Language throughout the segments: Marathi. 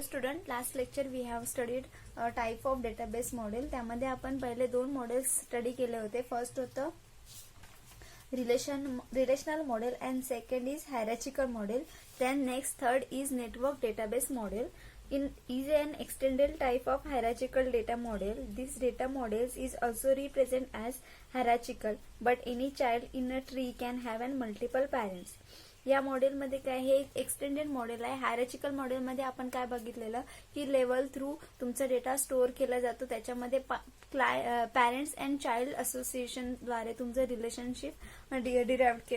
Student, last lecture we have studied type of database model. त्यामध्ये आपण पहिले दोन मॉडेल्स स्टडी केले होते. फर्स्ट होतं relational model and second is hierarchical model. Then next third is network database model. Is an extended type of hierarchical data model. This data models is also represent as hierarchical, but any child in a tree can have an multiple parents. या मॉडेलमध्ये काय, हे एक्सटेंडेड मॉडेल आहे. हायरार्चिकल मॉडेलमध्ये आपण काय बघितलेलं की लेवल थ्रू तुमचा डेटा स्टोअर केला जातो. त्याच्यामध्ये पॅरेंट्स अँड चाइल्ड असोसिएशन द्वारे तुमचं रिलेशनशिप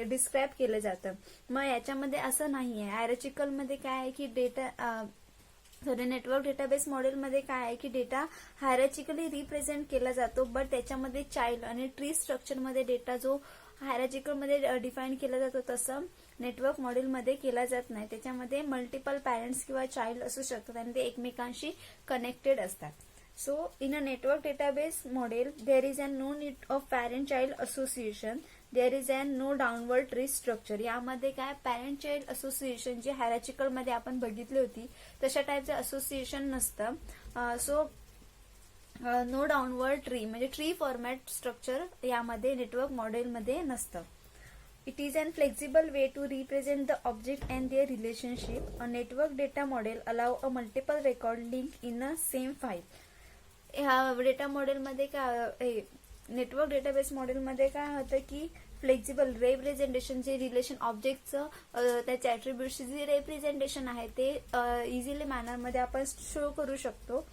डिस्क्राईब केलं जातं. मग याच्यामध्ये असं नाहीये. हायरार्चिकल मध्ये काय आहे की नेटवर्क डेटाबेस मॉडेलमध्ये काय आहे की डेटा हायरार्चिकली रिप्रेझेंट केला जातो, बट त्याच्यामध्ये चाइल्ड आणि ट्री स्ट्रक्चरमध्ये डेटा जो हायरार्चिकल मध्ये डिफाईन केला जातो तसं नेटवर्क मॉडेलमध्ये केला जात नाही. त्याच्यामध्ये मल्टिपल पॅरेंट्स किंवा चाइल्ड असू शकतात आणि ते एकमेकांशी कनेक्टेड असतात. So in a network database model there is an no need of parent child association. There is an no downward tree structure. यामध्ये काय, पॅरेंट चाइल्ड असोसिएशन जे हायरार्चिकल मध्ये आपण बघितली होती तशा टाईपचं असोसिएशन नसतं. सो नो डाउनवर्ड ट्री म्हणजे ट्री फॉर्मॅट स्ट्रक्चर यामध्ये नेटवर्क मॉडेलमध्ये नसतं. It is an flexible way to represent the object and their relationship. A network data model allow a multiple record link in a same file. ह्या डेटा मॉडेलमध्ये काय, नेटवर्क डेटाबेस मॉडेलमध्ये काय होतं की फ्लेक्झिबल रिप्रेझेंटेशन जे रिलेशन ऑब्जेक्टचं त्याच्या ऍट्रिब्यूटचे जे रिप्रेझेंटेशन आहे ते इझिली मॅनरमध्ये आपण शो करू शकतो.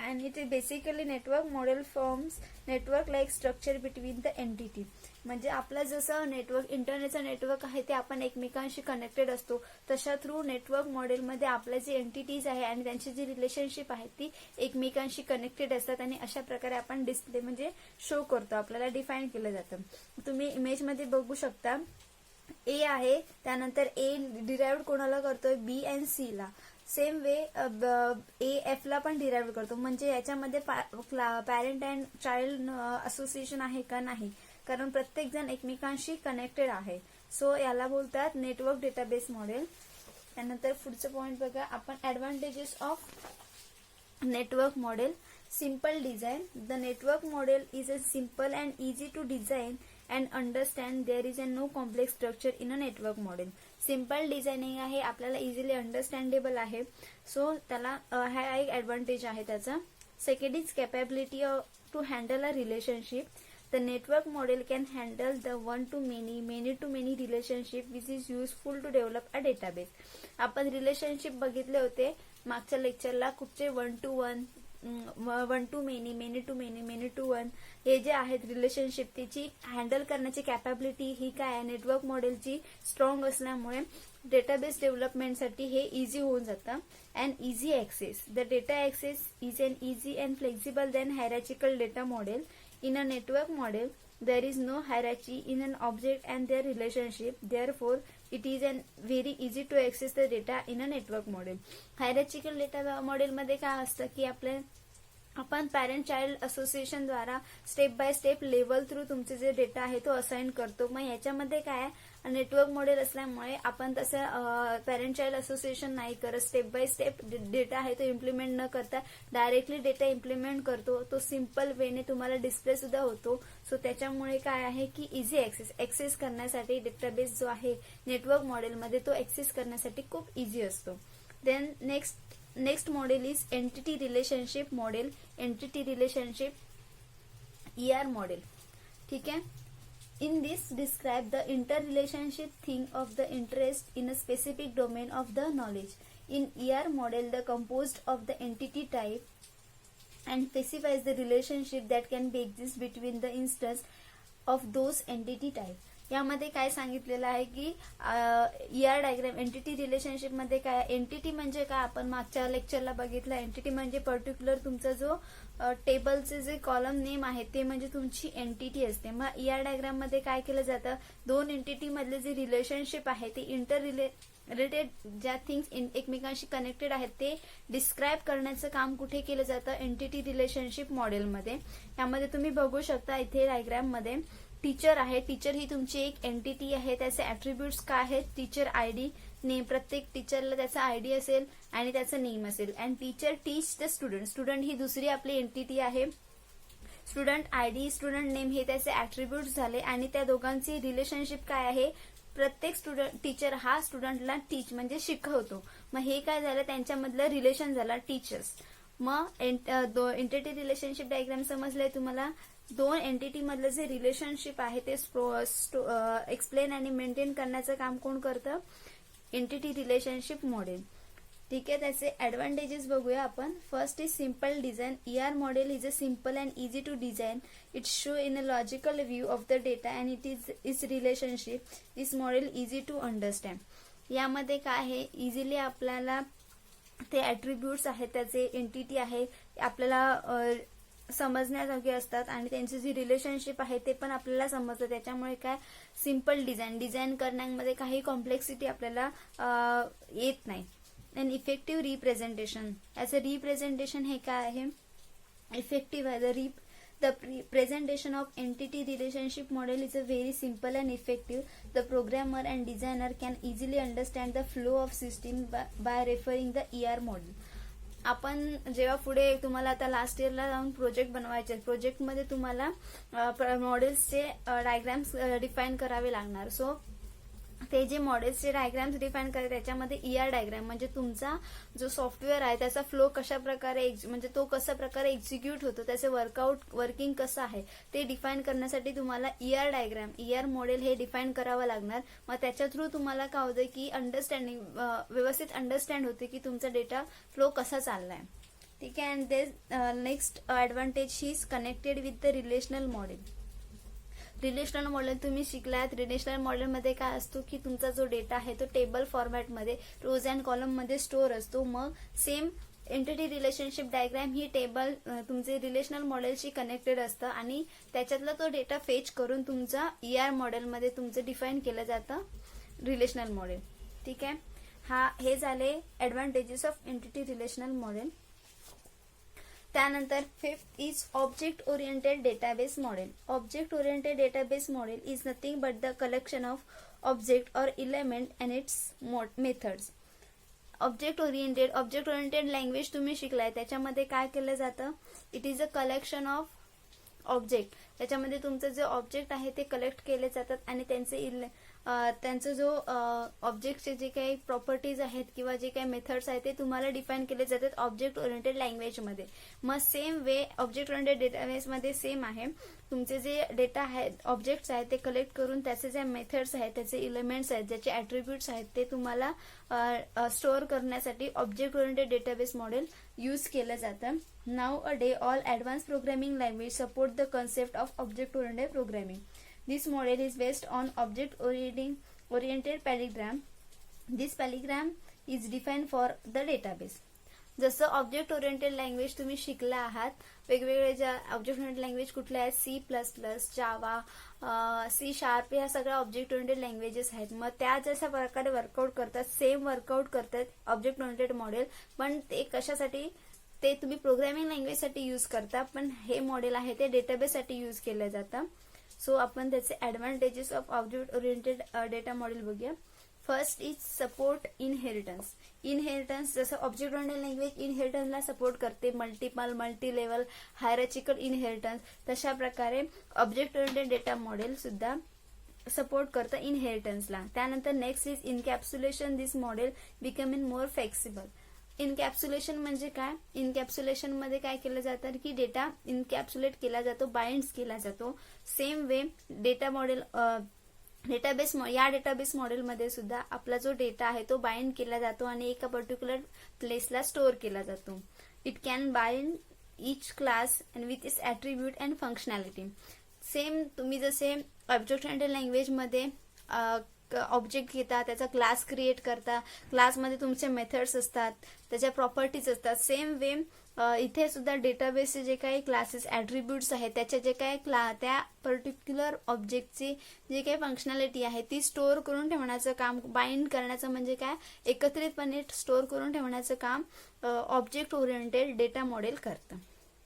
And it is basically network model forms network like structure between the entity. म्हणजे आपला जसं नेटवर्क इंटरनेटचं नेटवर्क आहे ते आपण एकमेकांशी कनेक्टेड असतो, तशा थ्रू नेटवर्क मॉडेलमध्ये आपल्या जे एंटिटीज आहे आणि त्यांची जी रिलेशनशिप आहे ती एकमेकांशी कनेक्टेड असतात आणि अशा प्रकारे आपण डिस्प्ले म्हणजे शो करतो, आपल्याला डिफाईन केलं जातं. तुम्ही इमेजमध्ये बघू शकता ए आहे, त्यानंतर ए डिराइव्ह कोणाला करतोय, बी अँड सी ला. सेम वे ए एफ ला पण डिराइव्ह करतो. म्हणजे याच्यामध्ये पॅरेंट अँड चाइल्ड असोसिएशन आहे का, नाही, कारण प्रत्येक जण एकमेकांशी कनेक्टेड आहे. सो याला बोलतात नेटवर्क डेटाबेस मॉडेल. त्यानंतर पुढचं पॉइंट बघा आपण, advantages of network model. Simple design. The network model is a simple and easy to design and understand. There is a no complex structure in a network model. Simple designing आहे, आपल्याला इझिली अंडरस्टँडेबल आहे. सो त्याला हा एक ऍडव्हान्टेज आहे त्याचा. Second is capability to handle a relationship. The network model can handle the one to many, many to many relationship which is useful to develop a database. आपण रिलेशनशिप बघितले होते मागच्या लेक्चरला, कुठचे one to one to many, many to many, many to one, हे जे आहेत रिलेशनशिप त्याची हँडल करण्याची कॅपॅबिलिटी ही काय आहे, नेटवर्क मॉडेलची स्ट्रॉंग असल्यामुळे डेटाबेस डेव्हलपमेंटसाठी हे इझी होऊन जातं. And easy access. The data access is an easy and flexible than hierarchical data model. In a network model there is no hierarchy in an object and their relationship. Therefore, it is an very easy to access the data in a network model. Hierarchical data model मध्ये काय असतं की आपण पॅरेंट चाइल्ड असोसिएशन द्वारा step by step level through तुमचे जे डेटा आहे तो असाइन करतो. मग याच्यामध्ये काय, नेटवर्क मॉडेल असल्यामुळे आपण तसं पॅरेंट चाइल्ड असोसिएशन नाही करत. स्टेप बाय स्टेप डेटा आहे तो इम्प्लिमेंट न करता डायरेक्टली डेटा इम्प्लिमेंट करतो. तो सिंपल वेने तुम्हाला डिस्प्ले सुद्धा होतो. सो त्याच्यामुळे काय आहे की इझी ऍक्सेस करण्यासाठी डेटाबेस जो आहे नेटवर्क मॉडेलमध्ये तो ऍक्सेस करण्यासाठी खूप इझी असतो. Then next model is entity relationship model. Entity relationship ER model. ठीक आहे. In this describe the interrelationship thing of the interest in a specific domain of the knowledge. In ER model, the composed of the entity type and specifies the relationship that can be exist between the instance of those entity type. यामध्ये काय सांगितलेलं आहे की ER डायग्राम एंटिटी रिलेशनशिप मध्ये काय, एंटिटी म्हणजे काय आपण मागच्या लेक्चरला बघितलं. एंटिटी म्हणजे पर्टिक्युलर तुमचा जो टेबलचे जे कॉलम नेम आहे ते म्हणजे तुमची एंटिटी असते. मग ER डायग्राम मध्ये काय केलं जातं, दोन एंटिटी मधले जे रिलेशनशिप आहे ते रिलेटेड ज्या थिंग्स एकमेकांशी कनेक्टेड आहेत ते डिस्क्राईब करण्याचं काम कुठे केलं जातं, एंटिटी रिलेशनशिप मॉडेलमध्ये. यामध्ये तुम्ही बघू शकता इथे डायग्राम मध्ये टीचर आहे. टीचर ही तुमची एक एंटिटी आहे. त्याचे ऍट्रिब्यूट्स काय आहेत, टीचर ID, नेम, प्रत्येक टीचरला त्याचा आयडी असेल आणि त्याचं नेम असेल. And teacher teach the student. Student ही दुसरी आपली एंटिटी आहे. स्टुडंट आयडी, स्टुडंट नेम हे त्याचे ऍट्रिब्यूट्स झाले. आणि त्या दोघांची रिलेशनशिप काय आहे, प्रत्येक स्टुडंट टीचर हा स्टुडंटला टीच म्हणजे शिकवतो. मग हे काय झालं, त्यांच्यामधलं रिलेशन झालं टीचर्स. मग एंटिटी रिलेशनशिप डायग्राम समजलंय तुम्हाला. दोन एंटिटी मधलं जे रिलेशनशिप आहे ते एक्सप्लेन आणि मेंटेन करण्याचं काम कोण करतं, एंटिटी रिलेशनशिप मॉडेल. ठीक आहे, त्याचे ऍडव्हान्टेजेस बघूया आपण. First is simple design. ER model is a simple and easy to design. It show in a logical view of the data and it is is relationship. This model easy to understand. यामध्ये काय आहे, इझिली आपल्याला ते ऍट्रिब्यूट्स आहेत, त्याचे एंटिटी आहे, आपल्याला समजण्याजोगे असतात आणि त्यांची जी रिलेशनशिप आहे ते पण आपल्याला समजतं. त्याच्यामुळे काय, सिम्पल डिझाईन करण्यामध्ये काही कॉम्प्लेक्सिटी आपल्याला येत नाही. And effective representation. याचं रिप्रेझेंटेशन हे काय आहे, इफेक्टिव्ह आहे. The presentation of entity relationship model is a very simple and effective. The programmer and designer can easily understand the flow of system by referring the ER model. आपण जेव्हा पुढे तुम्हाला आता लास्ट इयरला जाऊन प्रोजेक्ट बनवायचे, प्रोजेक्टमध्ये तुम्हाला मॉडेल्सचे डायग्राम्स डिफाईन करावे लागणार. सो ते जे मॉडेल्सचे डायग्राम्स डिफाईन करतात त्याच्यामध्ये ER डायग्राम म्हणजे तुमचा जो सॉफ्टवेअर आहे त्याचा फ्लो कशा प्रकारे म्हणजे तो कशा प्रकारे एक्झिक्यूट होतो, त्याचे वर्किंग कसं आहे ते डिफाईन करण्यासाठी तुम्हाला ER डायग्राम, ER मॉडेल हे डिफाईन करावं लागणार. मग त्याच्या थ्रू तुम्हाला काय होतं की अंडरस्टँडिंग व्यवस्थित अंडरस्टँड होते की तुमचा डेटा फ्लो कसा चाललाय. ठीक आहे. And next advantage is connected with the relational model. Relational model तुम्ही शिकलात. रिलेशनल मॉडेलमध्ये काय असतो की तुमचा जो डेटा आहे तो टेबल फॉर्मॅटमध्ये रोज अँड कॉलममध्ये स्टोअर असतो. मग सेम एंटिटी रिलेशनशिप डायग्राम ही टेबल तुमचे रिलेशनल मॉडेलशी कनेक्टेड असतं आणि त्याच्यातला तो डेटा फेच करून तुमचा ER मॉडेलमध्ये तुमचं डिफाईन केलं जातं रिलेशनल मॉडेल. ठीक आहे. हे झाले advantages of entity relational model. त्यानंतर fifth is object oriented database model. Object oriented database model is nothing but the collection of object or element and its methods. Object oriented language तुम्ही शिकलाय. त्याच्यामध्ये काय केलं जातं, it is a collection of object. त्याच्यामध्ये तुमचं जे ऑब्जेक्ट आहे ते कलेक्ट केले जातात आणि त्यांचं जो ऑब्जेक्टचे जे काही प्रॉपर्टीज आहेत किंवा जे काही मेथड्स आहेत ते तुम्हाला डिफाईन केले जातात ऑब्जेक्ट ओरिएंटेड लँग्वेजमध्ये. मग सेम वे ऑब्जेक्ट ओरिएंटेड डेटाबेसमध्ये सेम आहे. तुमचे जे डेटा आहेत, ऑब्जेक्ट्स आहेत ते कलेक्ट करून त्याचे जे मेथड्स आहेत, त्याचे एलिमेंट्स आहेत, ज्याचे ऍट्रिब्यूट्स आहेत ते तुम्हाला स्टोअर करण्यासाठी object oriented database model use केलं जातं. Now a day all advance programming language support the concept of object oriented programming. This model is based on object-oriented palindrome. This palindrome is defined for the database. जसं ऑब्जेक्ट ओरिएंटेड लँग्वेज तुम्ही शिकला आहात, वेगवेगळे ज्या ऑब्जेक्ट ओरिएंटेड लँग्वेज कुठल्या आहेत, C++, जावा, C# या सगळ्या ऑब्जेक्ट ओरिएंटेड लँग्वेजेस आहेत. मग त्या जशा प्रकारे वर्कआउट करतात, सेम वर्कआउट करतात ऑब्जेक्ट ओरिएंटेड मॉडेल. पण ते कशासाठी, ते तुम्ही प्रोग्रामिंग लँग्वेजसाठी यूज करता, पण हे मॉडेल आहे ते डेटाबेससाठी यूज केलं जातं. सो आपण त्याचे advantages of object oriented data model बघूया. First is support inheritance. जसं ऑब्जेक्ट ओरिएंटेड लँग्वेज इनहेरिटन्सला सपोर्ट करते, मल्टी लेवल हायरार्चिकल इनहेरिटन्स, तशा प्रकारे ऑब्जेक्ट ओरिएंटेड डेटा मॉडेल सुद्धा सपोर्ट करतं इनहेरिटन्सला. त्यानंतर next is encapsulation. This model becoming more flexible. Encapsulation म्हणजे काय, इनकॅप्सुलेशन मध्ये काय केलं जातं की डेटा इनकॅप्सुलेट केला जातो, बाइंड केला जातो. सेम वे डेटा मॉडेल या डेटाबेस मॉडेलमध्ये सुद्धा आपला जो डेटा आहे तो बाइंड केला जातो आणि एका पर्टिक्युलर प्लेसला स्टोअर केला जातो. It can bind each class and with its attribute and functionality. Same तुम्ही जसे ऑब्जेक्ट ओरिएंटेड लँग्वेजमध्ये ऑब्जेक्ट घेता, त्याचा क्लास क्रिएट करता, क्लासमध्ये तुमचे मेथड्स असतात, त्याच्या प्रॉपर्टीज असतात. सेम वे इथे सुद्धा डेटाबेसचे जे काही क्लासेस ॲट्रिब्यूट्स आहेत, त्याचे जे काही त्या पर्टिक्युलर ऑब्जेक्टची जे काही फंक्शनॅलिटी आहे ती स्टोअर करून ठेवण्याचं काम, बाइंड करण्याचं म्हणजे काय, एकत्रितपणे स्टोअर करून ठेवण्याचं काम ऑब्जेक्ट ओरिएंटेड डेटा मॉडेल करतं.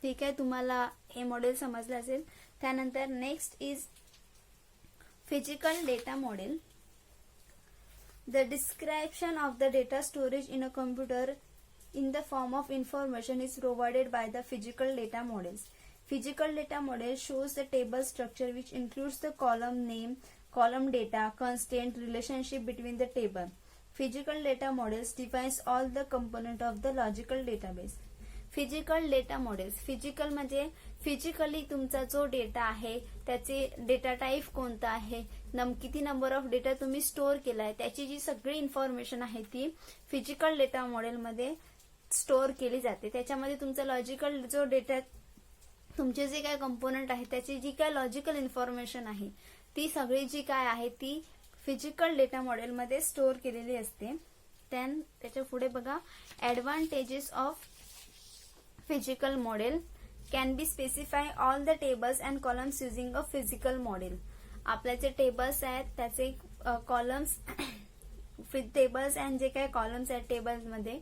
ठीक आहे, तुम्हाला हे मॉडेल समजलं असेल. त्यानंतर next is physical data model. The description of the data storage in a computer in the form of information is provided by the physical data models. Physical data model shows the table structure which includes the column name, column data, constant, relationship between the table. Physical data models defines all the component of the logical database. Physical data models, physical म्हणजे फिजिकली तुमचा जो डेटा आहे त्याचे डेटा टाईप कोणता आहे, किती नंबर ऑफ डेटा तुम्ही स्टोअर केलाय, त्याची जी सगळी इन्फॉर्मेशन आहे ती फिजिकल डेटा मॉडेलमध्ये स्टोअर केली जाते. त्याच्यामध्ये तुमचा लॉजिकल जो डेटा, तुमचे जे काय कंपोनंट आहे त्याची जी काय लॉजिकल इन्फॉर्मेशन आहे ती सगळी जी काय आहे ती फिजिकल डेटा मॉडेलमध्ये स्टोअर केलेली असते. त्याच्या पुढे बघा, advantages of physical model can be specify all the tables and columns using a physical model. आपले जे टेबल्स आहेत त्याचे कॉलम्स, टेबल्स अँड जे काही कॉलम्स आहेत टेबल्समध्ये,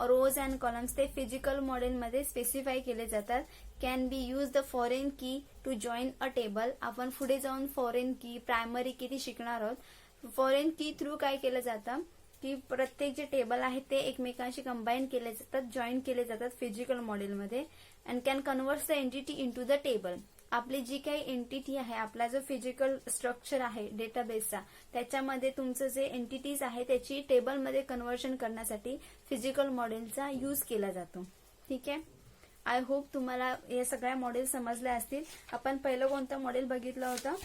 रोज अँड कॉलम्स ते फिजिकल मॉडेलमध्ये स्पेसिफाय केले जातात. Can be use the foreign की टू जॉईन अ टेबल. आपण पुढे जाऊन फॉरेन की, प्रायमरी की ती शिकणार आहोत. फॉरेन की थ्रू काय केलं जातं की प्रत्येक जे टेबल आहेत ते एकमेकांशी कंबाईन केले जातात, जॉईन केले जातात फिजिकल मॉडेलमध्ये. And can convert the entity into the table. आपली जी काही एंटिटी आहे, आपला जो फिजिकल स्ट्रक्चर आहे डेटाबेसचा, त्याच्यामध्ये तुमचं जे एंटिटीज आहे त्याची टेबलमध्ये कन्व्हर्शन करण्यासाठी फिजिकल मॉडेलचा यूज केला जातो. ठीक आहे. आय होप तुम्हाला हे सगळ्या मॉडेल समजल्या असतील. आपण पहिलं कोणतं मॉडेल बघितलं होतं,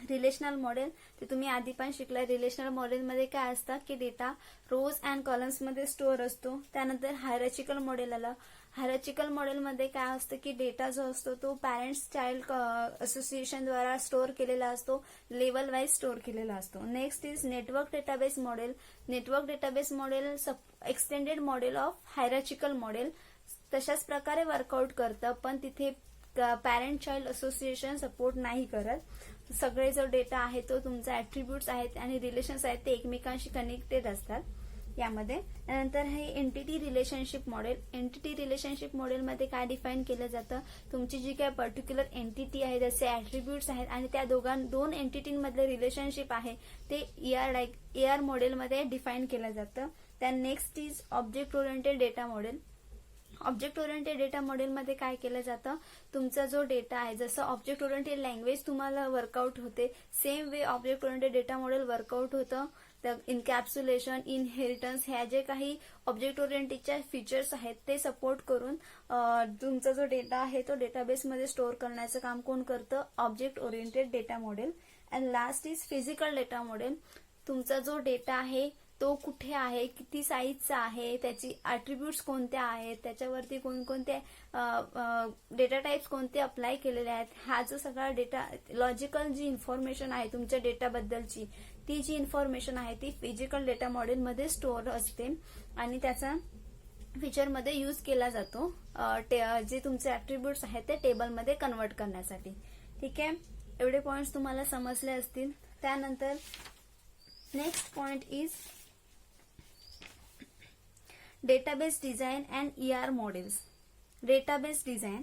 रिलेशनल मॉडेल. ते तुम्ही आधी पण शिकलाय. रिलेशनल मॉडेलमध्ये काय असतं की डेटा रोज अँड कॉलम्समध्ये स्टोअर असतो. त्यानंतर हायरार्चिकल मॉडेल आलं. हायरार्चिकल मॉडेलमध्ये काय असतं की डेटा जो असतो तो पॅरेंट्स चाइल्ड असोसिएशन द्वारा स्टोअर केलेला असतो, लेवल वाईज स्टोअर केलेला असतो. Next is network database model. Network database model extended model of hierarchical model. तशाच प्रकारे वर्कआउट करतं, पण तिथे पॅरेंट चाइल्ड असोसिएशन सपोर्ट नाही करत. सगळे जो डेटा आहे तो तुमचा ऍट्रिब्यूट्स आहेत आणि रिलेशन्स आहेत ते एकमेकांशी कनेक्टेड असतात यामध्ये. त्यानंतर हे entity relationship model. Entity relationship मॉडेलमध्ये काय डिफाईन केलं जातं, तुमची जी काय पर्टिक्युलर एंटिटी आहे, जसे ऍट्रिब्यूट्स आहेत आणि त्या दोन एंटिटीमधले रिलेशनशिप आहे ते AR मॉडेलमध्ये डिफाईन केलं जातं. त्यान next is object oriented data model. Object oriented data मॉडेलमध्ये काय केलं जातं, तुमचा जो डेटा आहे, जसं ऑब्जेक्ट ओरिएंटेड लँग्वेज तुम्हाला वर्कआउट होते, same way object oriented data model workout होतं. तर इनकॅप्सुलेशन, इनहेरिटन्स ह्या जे काही ऑब्जेक्ट ओरिएंटेडच्या फीचर्स आहेत ते सपोर्ट करून तुमचा जो डेटा आहे तो डेटाबेसमध्ये स्टोअर करण्याचं काम कोण करतं, object oriented data model. And last is physical data model. तुमचा जो डेटा आहे तो कुठे आहे, किती साईजचा आहे, त्याची ऍट्रिब्यूट्स कोणत्या आहेत, त्याच्यावरती कोणकोणते डेटा टाइप्स कोणते अप्लाय केलेले आहेत, हा जो सगळा डेटा, लॉजिकल जी इन्फॉर्मेशन आहे तुमच्या डेटाबद्दलची, ती जी इन्फॉर्मेशन आहे ती फिजिकल डेटा मॉडेलमध्ये स्टोअर असते आणि त्याचा फीचरमध्ये यूज केला जातो जे तुमचे ऍट्रिब्यूट्स आहेत ते टेबलमध्ये कन्वर्ट करण्यासाठी. ठीक आहे. एवढे पॉइंट्स तुम्हाला समजले असतील. त्यानंतर next point is database design and ER models. Database design.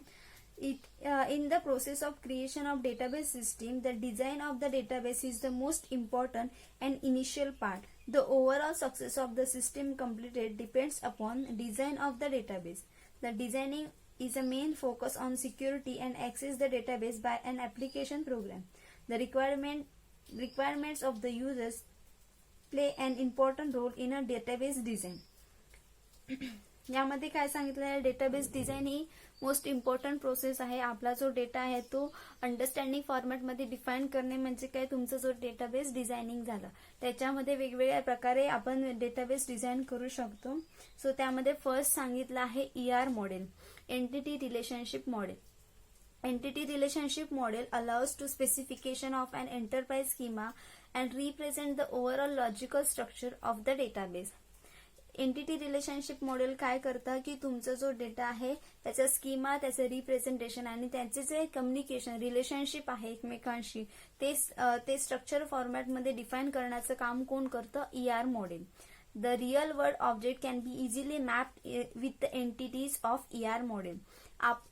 In the process of creation of database system, the design of the database is the most important and initial part. The overall success of the system completed depends upon design of the database. The designing is a main focus on security and access the database by an application program. The requirements of the users play an important role in a database design. यामध्ये काय सांगितलं आहे, डेटाबेस डिझाईन ही मोस्ट इम्पॉर्टंट प्रोसेस आहे. आपला जो डेटा आहे तो अंडरस्टँडिंग फॉर्मॅटमध्ये डिफाईन करणे म्हणजे काय, तुमचा जो डेटाबेस डिझायनिंग झालं त्याच्यामध्ये वेगवेगळ्या प्रकारे आपण डेटाबेस डिझाईन करू शकतो. सो त्यामध्ये फर्स्ट सांगितलं आहे ER model, entity relationship model. Entity relationship model allows to specification of an enterprise schema and represent the overall logical structure of the database. Entity relationship model काय करतं की तुमचा जो डेटा आहे त्याचा स्कीमा, त्याचं रिप्रेझेंटेशन आणि त्याचे जे कम्युनिकेशन रिलेशनशिप आहे एकमेकांशी ते स्ट्रक्चर फॉर्मॅटमध्ये डिफाईन करण्याचं काम कोण करतं, ER model. The real world object can be easily mapped with the entities of ER model.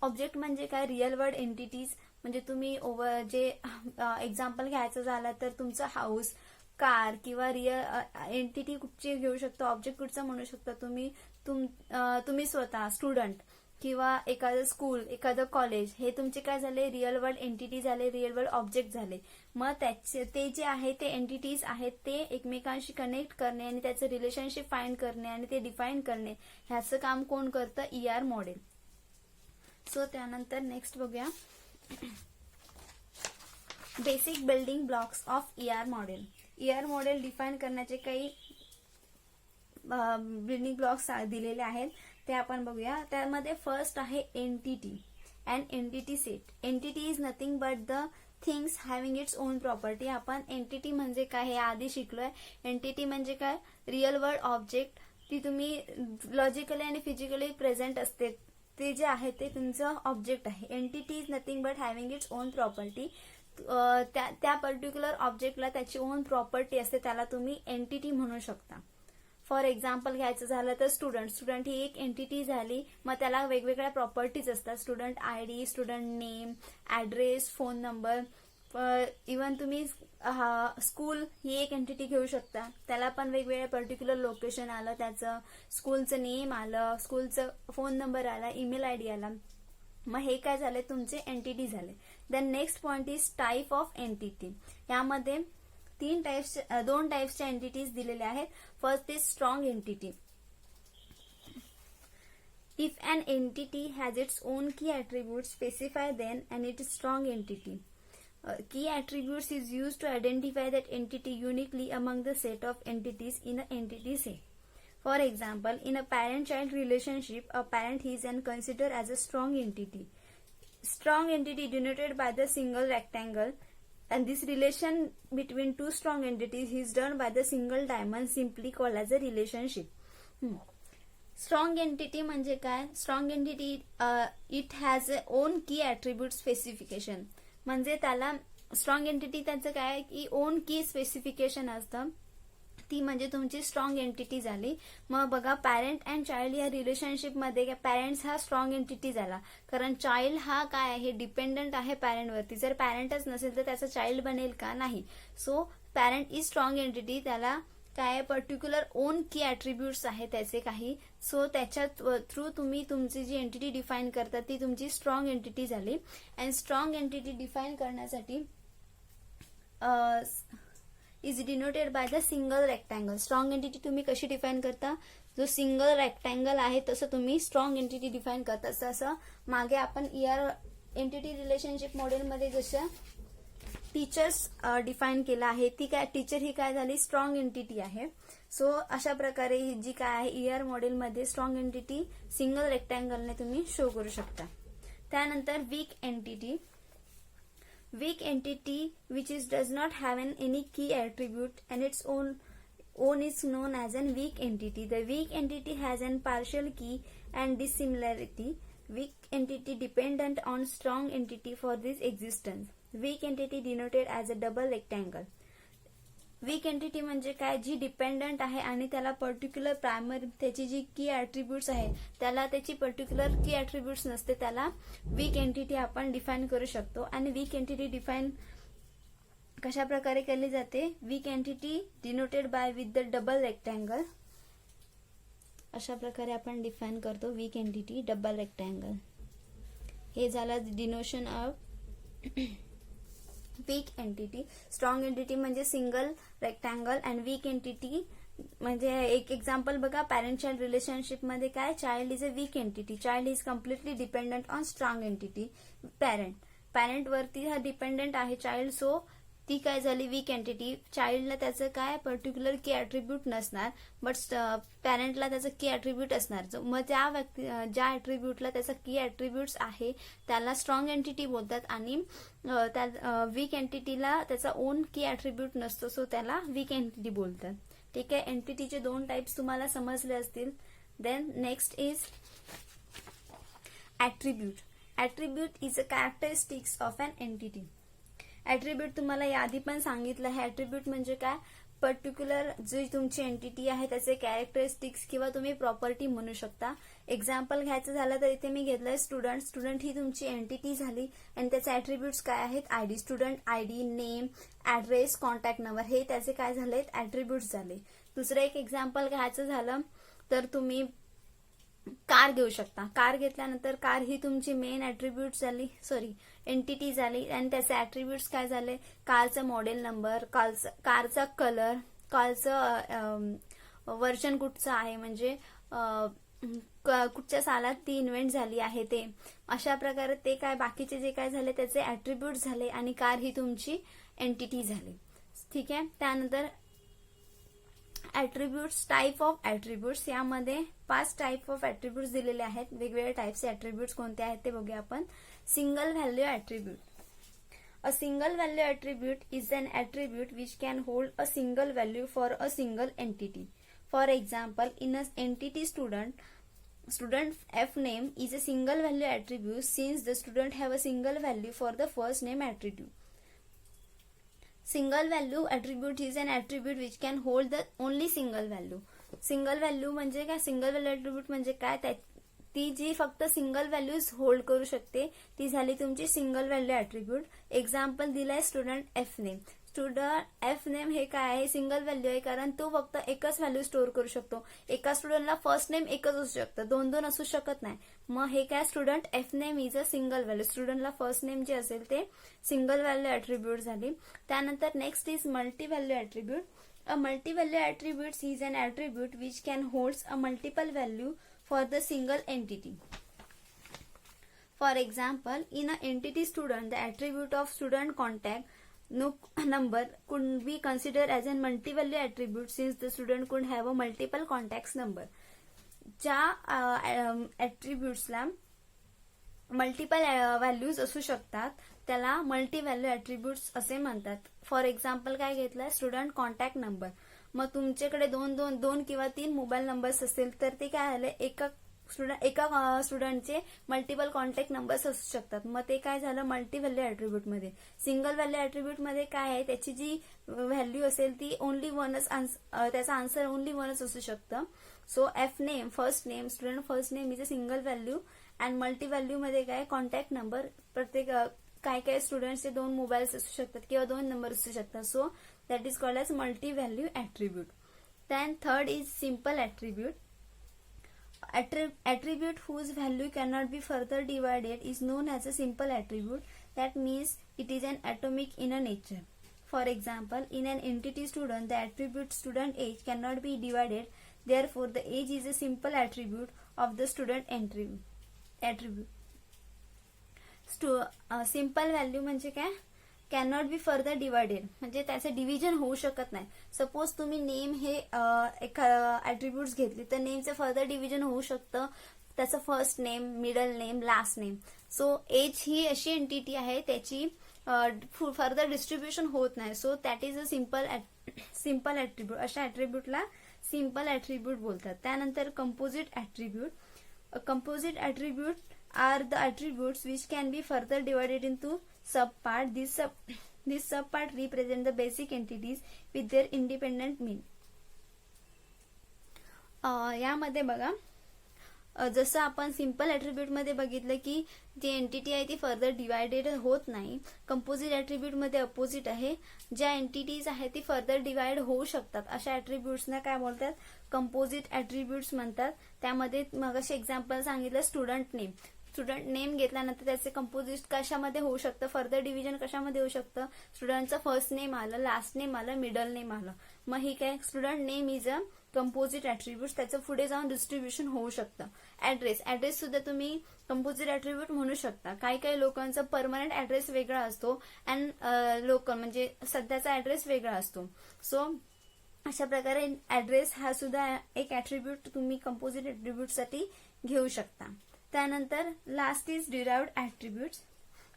Object म्हणजे काय, रिअल वर्ल्ड एंटिटीज म्हणजे तुम्ही जे एक्झाम्पल घ्यायचं झालं तर तुमचा हाऊस, कार किंवा रिअल एंटिटी कुठची घेऊ शकता, ऑब्जेक्ट कुठचा म्हणू शकता तुम्ही स्वतः स्टुडंट किंवा एखादं स्कूल, एखादं कॉलेज, हे तुमचे काय झाले, रिअल वर्ल्ड एंटिटी झाले, रिअल वर्ल्ड ऑब्जेक्ट झाले. मग ते जे आहे ते एंटिटीज आहेत ते एकमेकांशी कनेक्ट करणे आणि त्याचं रिलेशनशिप फाइंड करणे आणि ते डिफाईन करणे ह्याचं काम कोण करतं, ER मॉडेल. सो त्यानंतर नेक्स्ट बघूया basic building blocks of ER model. ER model define करण्याचे काही बिल्डिंग ब्लॉक्स दिलेले आहेत ते आपण बघूया. त्यामध्ये फर्स्ट आहे entity and entity set. Entity is nothing but the things having its own property. आपण एंटिटी म्हणजे काय हे आधी शिकलोय. एंटिटी म्हणजे काय, रिअल वर्ल्ड ऑब्जेक्ट, ती तुम्ही लॉजिकली आणि फिजिकली प्रेझेंट असते, ते जे आहे ते तुमचं ऑब्जेक्ट आहे. Entity is nothing but having its own property. त्या पर्टिक्युलर ऑब्जेक्टला त्याची ओन प्रॉपर्टी असते, त्याला तुम्ही एंटिटी म्हणू शकता. फॉर एक्झाम्पल घ्यायचं झालं तर स्टुडंट ही एक एंटिटी झाली. मग त्याला वेगवेगळ्या प्रॉपर्टीज असतात, student ID, student name, address, phone number. Even तुम्ही स्कूल ही एक एंटिटी घेऊ शकता, त्याला पण वेगवेगळ्या पर्टिक्युलर लोकेशन आलं, त्याचं स्कूलचं नेम आलं, स्कूलचं फोन नंबर आला, ईमेल ID आला. मग हे काय झाले, तुमचे एंटिटी झाले. Then next point is type of entity. यामध्ये दोन टाइप्सच्या एंटिटीज दिलेल्या आहेत. First is strong entity. If an entity has its own key attribute specify then and it is strong entity. Key attributes is used to identify that entity uniquely among the set of entities in an entity set. For example, in a parent-child relationship, a parent is considered as a strong entity. Strong entity denoted by the single rectangle, and this relation between two strong entities is done by the single diamond, simply called as a relationship. Strong entity म्हणजे काय? Strong entity it has a own key attribute specification. म्हणजे त्याला स्ट्रॉंग एंटिटी त्याचं काय की ओन की स्पेसिफिकेशन असतं, ती म्हणजे तुमची स्ट्रॉंग एंटिटी झाली. मग बघा पॅरेंट अँड चाइल्ड या रिलेशनशिप मध्ये पॅरेंट्स हा स्ट्रॉंग एंटिटी झाला, कारण चाइल्ड हा काय आहे, डिपेंडंट आहे पॅरेंटवरती. जर पॅरेंटच नसेल तर त्याचा चाइल्ड बनेल का, नाही. So parent is strong entity, त्याला काय पर्टिक्युलर ओन की ॲट्रिब्यूट्स आहे त्याचे काही. सो त्याच्या थ्रू तुम्ही तुमची जी एंटिटी डिफाईन करता ती तुमची स्ट्रॉंग एंटिटी झाली. अँड स्ट्रॉंग एंटिटी डिफाईन करण्यासाठी is denoted by the single rectangle. Strong entity तुम्ही कशी डिफाईन करता, जो सिंगल रेक्टँगल आहे तसं तुम्ही स्ट्रॉंग एंटिटी डिफाईन करता. तसं मागे आपण ER एंटिटी रिलेशनशिप मॉडेलमध्ये जसं टीचर्स डिफाईन केला आहे, ती काय टीचर ही काय झाली, स्ट्रॉंग एंटिटी आहे. सो अशा प्रकारे ही जी काय आहे ER मॉडेलमध्ये स्ट्रॉंग एंटिटी सिंगल रेक्टँगलने तुम्ही शो करू शकता. त्यानंतर weak entity. Weak entity which does not have any key attribute and its own is known as a weak entity. The weak entity has a partial key and dissimilarity. Weak entity dependent on strong entity for this existence. Weak entity denoted as a double rectangle. Weak entity म्हणजे काय, जी डिपेंडंट आहे आणि त्याला पर्टिक्युलर प्रायमरी त्याची जी की ॲट्रिब्यूट्स आहे त्याला त्याची पर्टिक्युलर की ॲट्रिब्यूट्स नसते, त्याला वीक एंटिटी आपण डिफाईन करू शकतो. आणि वीक एंटिटी डिफाईन कशा प्रकारे केली जाते, weak entity denoted by with the double rectangle. अशा प्रकारे आपण डिफाईन करतो वीक एंटिटी डबल रेक्टँगल. हे झालं denotation of weak entity. Strong entity म्हणजे single rectangle and weak entity म्हणजे एक एक्झाम्पल बघा, पॅरेंट चाइल्ड रिलेशनशिप मध्ये काय, child is a weak entity. Child is completely dependent on strong entity. Parent वरती हा डिपेंडंट आहे चाइल्ड, सो ती काय झाली वीक एंटिटी. चाइल्डला त्याचं काय पर्टिक्युलर की ॲट्रिब्यूट नसणार, बट पॅरेंटला त्याचं की ॲट्रिब्यूट असणार. मग ज्या ॲट्रिब्यूटला त्याचा की ॲट्रिब्यूट्स आहे त्याला स्ट्रॉंग एंटिटी बोलतात, आणि त्या वीक एंटिटीला त्याचा ओन की ॲट्रिब्यूट नसतो, सो त्याला वीक एंटिटी बोलतात. ठीक आहे, एंटिटीचे दोन टाइप्स तुम्हाला समजले असतील. Then next is attribute. Attribute is a characteristics of an entity. Attribute तुम्हाला याआधी पण सांगितलं आहे. ॲट्रिब्यूट म्हणजे काय, पर्टिक्युलर जी तुमची एंटिटी आहे त्याचे कॅरेक्टरिस्टिक्स किंवा तुम्ही प्रॉपर्टी म्हणू शकता. एक्झाम्पल घ्यायचं झालं तर इथे मी घेतलंय स्टुडंट. स्टुडंट ही तुमची एंटिटी झाली आणि त्याचे ऍट्रिब्यूट्स काय आहेत, ID, student ID, name, address, contact number, हे त्याचे काय झालेत, ऍट्रिब्यूट्स झाले. दुसरं एक एक्झाम्पल घ्यायचं झालं तर तुम्ही कार घेऊ शकता. कार घेतल्यानंतर कार ही तुमची मेन ऍट्रिब्यूट झाली, एंटिटी झाली आणि त्याचे ऍट्रिब्यूट्स काय झाले, कारचं मॉडेल नंबर, कारचा कलर, कारचं वर्जन कुठचं आहे, म्हणजे कुठच्या सालात ती इन्व्हेंट झाली आहे ते. अशा प्रकारे ते काय बाकीचे जे काय झाले त्याचे ऍट्रिब्यूट झाले आणि कार ही तुमची एंटिटी झाली. ठीक आहे. त्यानंतर ऍट्रिब्यूट्स, टाईप ऑफ ऍट्रिब्यूट्स, यामध्ये 5 टाईप ऑफ ऍट्रिब्यूट्स दिलेले आहेत. वेगवेगळ्या टाईपचे ऍट्रिब्यूट्स कोणते आहेत ते बघूया आपण. Single value attribute. A single value attribute is an attribute which can hold a single value for a single entity. For example, in an entity student f name is a single value attribute since the student have a single value for the first name attribute. Single value attribute is an attribute which can hold the only single value. Single value म्हणजे काय, single value attribute म्हणजे काय, ती जी फक्त सिंगल व्हॅल्यूज होल्ड करू शकते ती झाली तुमची सिंगल व्हॅल्यू ऍट्रिब्यूट. एक्झाम्पल दिलाय student F name. Student F name हे काय आहे, सिंगल व्हॅल्यू आहे, कारण तो फक्त एकच व्हॅल्यू स्टोअर करू शकतो. एका स्टुडंटला फर्स्ट नेम एकच असू शकतं, 2 असू शकत नाही. मग हे काय, student F name is a single value. स्टुडंटला फर्स्ट नेम जे असेल ते सिंगल व्हॅल्यू ऍट्रिब्यूट झाली. त्यानंतर next is multi value attribute. A multi value attribute is an attribute which can holds a multiple value for the single entity. For example, in an entity student, the attribute of student contact number could be considered as a multi-value attribute since the student could have a multiple contacts number. ज्या attributesला मल्टिपल व्हॅल्यूज असू शकतात त्याला मल्टी व्हॅल्यू ऍट्रिब्यूट्स असे म्हणतात. फॉर एक्झाम्पल काय घेतलंय, स्टुडंट कॉन्टॅक्ट नंबर. मग तुमच्याकडे दोन किंवा 3 मोबाईल नंबर्स असतील तर ते काय झाले, एका स्टुडंटचे मल्टिपल कॉन्टॅक्ट नंबर्स असू शकतात. मग ते काय झालं, मल्टी व्हॅल्यू ऍट्रिब्यूट मध्ये. सिंगल व्हॅल्यू ऍट्रिब्यूट मध्ये काय आहे, त्याची जी व्हॅल्यू असेल ती ओनली वनच, त्याचा आन्सर ओनली वनच असू शकतं. So F name, first name, student first name is a single value and multi value मध्ये काय, कॉन्टॅक्ट नंबर. प्रत्येक काय स्टुडंटचे 2 मोबाईल्स असू शकतात किंवा 2 नंबर असू शकतात. So that is called as multi-value attribute. Then third is simple attribute. Attribute whose value cannot be further divided is known as a simple attribute. That means it is an atomic in a nature. For example, in an entity student, the attribute student age cannot be divided. Therefore, the age is a simple attribute of the student attribute. Simple value म्हणजे काय, कॅनॉट बी फर्दर डिवायडेड म्हणजे त्याचं डिव्हिजन होऊ शकत नाही. सपोज तुम्ही नेम हे एक ऍट्रिब्यूट्स घेतली तर नेमचं फर्दर डिव्हिजन होऊ शकतं, त्याचं first name, middle name, last name. So as ही अशी एंटिटी आहे त्याची फर्दर डिस्ट्रीब्युशन होत नाही. So that is a simple attribute. अशा ऍट्रिब्यूटला सिंपल ऍट्रिब्यूट बोलतात. त्यानंतर composite attribute. Composite attribute are the attributes which can be further divided into subpart. This subpart represent the basic entities with their independent meaning. यामध्ये बघा, जसं आपण सिंपल ऍट्रिब्यूट मध्ये बघितलं की जी एंटिटी आहे ती फर्दर डिवायडेड होत नाही. कंपोजिट ऍट्रिब्यूट मध्ये अपोजिट आहे. ज्या एंटिटीज आहेत ती फर्दर डिवाइड होऊ शकतात अशा ऍट्रिब्यूट्सना काय बोलतात, कंपोजिट ऍट्रिब्यूट्स म्हणतात. त्यामध्ये मग असे एक्झाम्पल सांगितलं, स्टुडंट नेम. स्टुडंट नेम घेतल्यानंतर त्याचे कंपोजिट कशामध्ये होऊ शकतं, फर्दर डिव्हिजन कशामध्ये होऊ शकतं, स्टुडंटचं फर्स्ट नेम आलं, लास्ट नेम आलं, मिडल नेम आलं. मग ही काय, student name is a composite attribute. त्याचं पुढे जाऊन डिस्ट्रीब्युशन होऊ शकतं. ऍड्रेस सुद्धा तुम्ही कंपोजिट ऍट्रिब्यूट म्हणू शकता. काही लोकांचा परमनंट ऍड्रेस वेगळा असतो अँड लोकल म्हणजे सध्याचा ऍड्रेस वेगळा असतो. सो अशा प्रकारे ऍड्रेस हा सुद्धा एक ऍट्रिब्यूट तुम्ही कंपोजिट ऍट्रिब्यूट साठी घेऊ शकता. त्यानंतर last is derived attributes.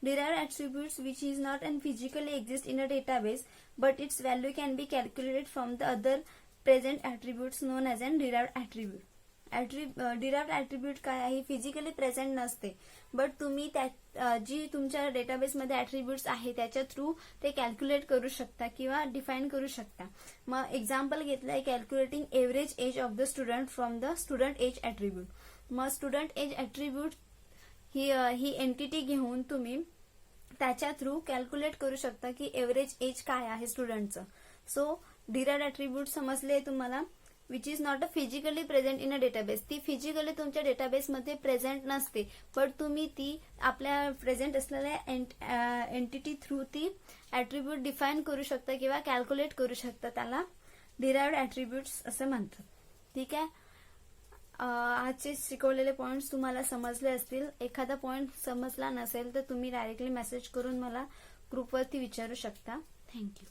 Derived attributes which is not and physically exist in a database but its value can be calculated from the other present attributes known as an derived attribute. Derived attribute काय आहे, फिजिकली प्रेझेंट नसते, बट तुम्ही त्या जी तुमच्या डेटाबेसमध्ये ऍट्रिब्यूट्स आहे त्याच्या थ्रू ते कॅल्क्युलेट करू शकता किंवा डिफाईन करू शकता. मग एक्झाम्पल घेतलंय calculating average age of the student from the student age attribute. मग स्टुडंट एज ऍट्रिब्यूट ही एंटिटी घेऊन तुम्ही त्याच्या थ्रू कॅल्क्युलेट करू शकता की एव्हरेज एज काय आहे स्टुडंटचं. सो डिराइव्ड ऍट्रिब्यूट समजले तुम्हाला, which is not a physically present in a database. ती फिजिकली तुमच्या डेटाबेसमध्ये प्रेझेंट नसते, बट तुम्ही ती आपल्या प्रेझेंट असलेल्या एंटिटी थ्रू ती ऍट्रिब्यूट डिफाईन करू शकता किंवा कॅल्क्युलेट करू शकता. त्याला डिराइव्ड ऍट्रिब्यूट्स असं म्हणतात. ठीक आहे. आजचे शिकवलेले पॉइंट्स तुम्हाला समजले असतील. एखादा पॉइंट समजला नसेल तर तुम्ही डायरेक्टली मेसेज करून मला ग्रुपवरती विचारू शकता. थँक्यू.